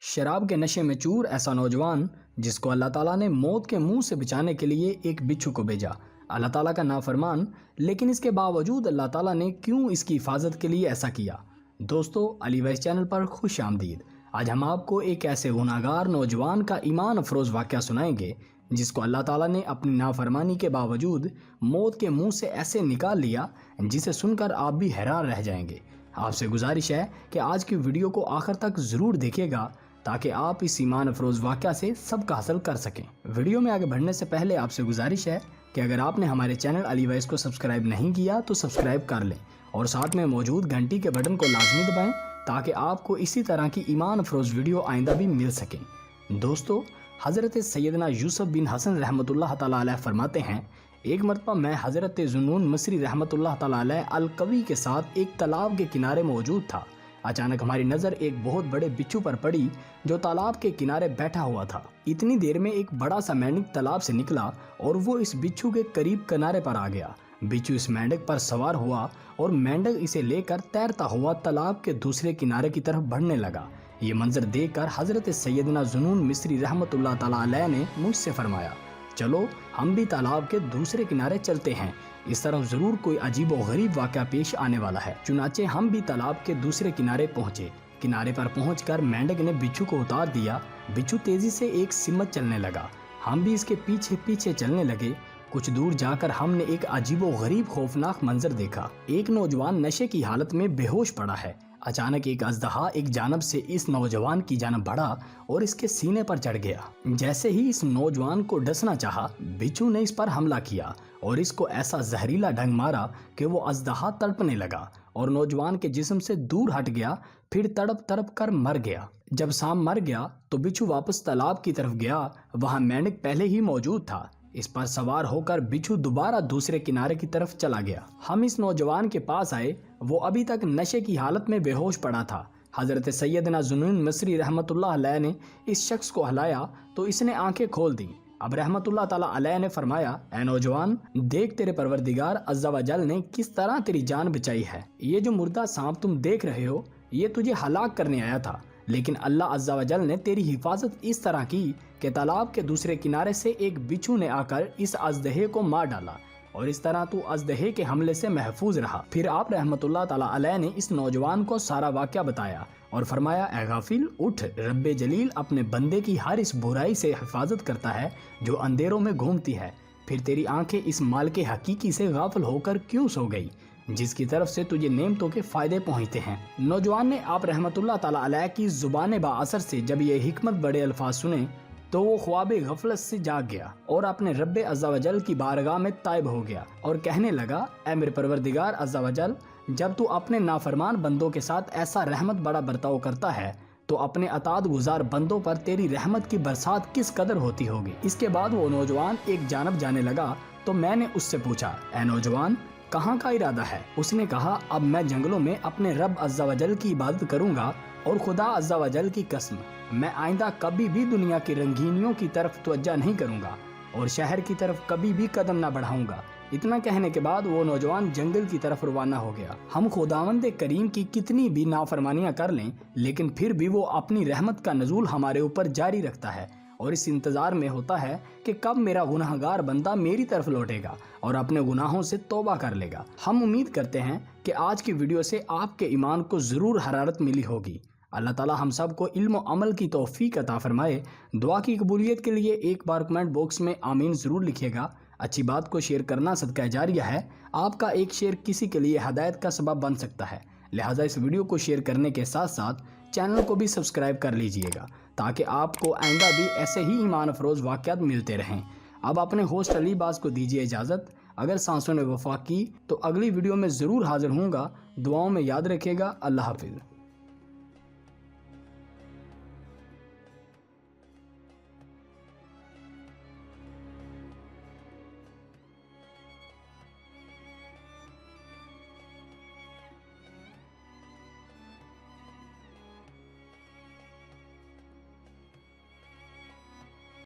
शराब के नशे में चूर ऐसा नौजवान जिसको अल्लाह ताला ने मौत के मुंह से बचाने के लिए एक बिच्छू को भेजा। अल्लाह ताला का नाफरमान, लेकिन इसके बावजूद अल्लाह ताला ने क्यों इसकी हिफाजत के लिए ऐसा किया। दोस्तों, अली वॉइस चैनल पर खुश आमदीद। आज हम आपको एक ऐसे गुनाहगार नौजवान का ईमान अफरोज़ वाक़या सुनाएंगे जिसको अल्लाह ताला ने अपनी नाफरमानी के बावजूद मौत के मुंह से ऐसे निकाल लिया जिसे सुनकर आप भी हैरान रह जाएंगे। आपसे गुजारिश है कि आज की वीडियो को आखिर तक ज़रूर देखिएगा ताकि आप इस ईमान अफरोज़ वाक़या से सबका हासिल कर सकें। वीडियो में आगे बढ़ने से पहले आपसे गुजारिश है कि अगर आपने हमारे चैनल अली वॉइस को सब्सक्राइब नहीं किया तो सब्सक्राइब कर लें और साथ में मौजूद घंटी के बटन को लाजमी दबाएं ताकि आपको इसी तरह की ईमान अफरोज़ वीडियो आइंदा भी मिल सकें। दोस्तों, हज़रत सैयदना यूसुफ बिन हसन रहमतुल्लाह ताला अलैह फरमाते हैं, एक मरतबा मैं हज़रत ज़ुन्नून मिस्री रहमतुल्लाह ताला अलैह अल-कवी के साथ एक तालाब के किनारे मौजूद था। अचानक हमारी नज़र एक बहुत बड़े बिच्छू पर पड़ी जो तालाब के किनारे बैठा हुआ था। इतनी देर में एक बड़ा सा मेंढक तालाब से निकला और वो इस बिच्छू के करीब किनारे पर आ गया। बिच्छू इस मेंढक पर सवार हुआ और मेंढक इसे लेकर तैरता हुआ तालाब के दूसरे किनारे की तरफ बढ़ने लगा। ये मंजर देखकर हज़रत सैयदना ज़ुन्नून मिस्री रहमतुल्लाह ताला अलैह ने मुझसे फरमाया, चलो हम भी तालाब के दूसरे किनारे चलते हैं, इस तरफ जरूर कोई अजीब व गरीब वाक़या पेश आने वाला है। चुनाचे हम भी तालाब के दूसरे किनारे पहुँचे। किनारे पर पहुंचकर मेंढक ने बिच्छू को उतार दिया। बिच्छू तेजी से एक सिमत चलने लगा। हम भी इसके पीछे पीछे चलने लगे। कुछ दूर जाकर हमने एक अजीब व गरीब खौफनाक मंजर देखा। एक नौजवान नशे की हालत में बेहोश पड़ा है। अचानक एक अजदहा एक जानब से इस नौजवान की जानब बढ़ा और इसके सीने पर चढ़ गया। जैसे ही इस नौजवान को डसना चाहा, बिच्छू ने इस पर हमला किया और इसको ऐसा जहरीला ढंग मारा कि वो अजदहा तड़पने लगा और नौजवान के जिस्म से दूर हट गया, फिर तड़प तड़प कर मर गया। जब सांप मर गया तो बिच्छू वापस तालाब की तरफ गया। वहाँ मेंढक पहले ही मौजूद था। इस पर सवार होकर बिच्छू दोबारा दूसरे किनारे की तरफ चला गया। हम इस नौजवान के पास आए। वो अभी तक नशे की हालत में बेहोश पड़ा था। हज़रत सैयदना ज़ुन्नून मिस्री रहमतुल्लाह अलैह ने इस शख्स को हिलाया तो इसने आंखें खोल दी। अब रहमतुल्लाह ताला अलैह ने फरमाया, ऐ नौजवान, देख तेरे परवरदिगार अज़्ज़ा व जल ने किस तरह तेरी जान बचाई है। ये जो मुर्दा सांप तुम देख रहे हो, ये तुझे हलाक करने आया था, लेकिन अल्लाह अज़्ज़ा व जल ने तेरी हिफाजत इस तरह की कि तालाब के दूसरे किनारे से एक बिच्छू ने आकर इस अजदहे को मार डाला और इस तरह तू अजदहे के हमले से महफूज रहा। फिर आप रहमतुल्लाह ताला अलैह ने इस नौजवान को सारा वाक़या बताया और फरमाया, ऐ गाफिल, उठ, रब्बे जलील अपने बंदे की हर इस बुराई से हिफाजत करता है जो अंधेरों में घूमती है। फिर तेरी आंखें इस माल के हकीकी से गाफिल होकर क्यों सो गई जिसकी तरफ से तुझे नेमतों के फायदे पहुँचते हैं। नौजवान ने आप रहमतुल्लाह ताला अलैह की जुबान बाअसर से जब ये हिकमत बड़े अल्फाज सुने तो वो ख्वाब गफलत से जाग गया और अपने रब्बे अज़्ज़ा व जल की बारगाह में ताइब हो गया और कहने लगा, ऐ मेरे परवरदिगार अज़्ज़ा व जल, जब तू अपने नाफरमान बंदों के साथ ऐसा रहमत बड़ा बर्ताव करता है तो अपने अताद गुजार बंदों पर तेरी रहमत की बरसात किस कदर होती होगी। इसके बाद वो नौजवान एक जानब जाने लगा तो मैंने उससे पूछा, ऐ नौजवान, कहाँ का इरादा है? उसने कहा, अब मैं जंगलों में अपने रब अज़्ज़ा व जल की इबादत करूँगा और खुदा अज़्ज़ा व जल की कसम, मैं आइंदा कभी भी दुनिया की रंगीनियों की तरफ तवज्जो नहीं करूँगा और शहर की तरफ कभी भी कदम न बढ़ाऊँगा। इतना कहने के बाद वो नौजवान जंगल की तरफ रवाना हो गया। हम खुदावंद करीम की कितनी भी नाफरमानियाँ कर लें, लेकिन फिर भी वो अपनी रहमत का नज़ूल हमारे ऊपर जारी रखता है और इस इंतज़ार में होता है कि कब मेरा गुनाहगार बंदा मेरी तरफ लौटेगा और अपने गुनाहों से तौबा कर लेगा। हम उम्मीद करते हैं कि आज की वीडियो से आपके ईमान को ज़रूर हरारत मिली होगी। अल्लाह ताला हम सब को इल्म व अमल की तौफीक अता फरमाए। दुआ की कबूलियत के लिए एक बार कमेंट बॉक्स में आमीन ज़रूर लिखिएगा। अच्छी बात को शेयर करना सदका जारिया है। आपका एक शेयर किसी के लिए हदायत का सबब बन सकता है, लिहाजा इस वीडियो को शेयर करने के साथ साथ चैनल को भी सब्सक्राइब कर लीजिएगा ताकि आपको आइंदा भी ऐसे ही ईमान अफरोज़ वाक़यात मिलते रहें। अब अपने होस्ट अली बाज़ को दीजिए इजाज़त। अगर सांसों ने वफा की तो अगली वीडियो में ज़रूर हाज़िर होऊंगा। दुआओं में याद रखिएगा। अल्लाह हाफिज़।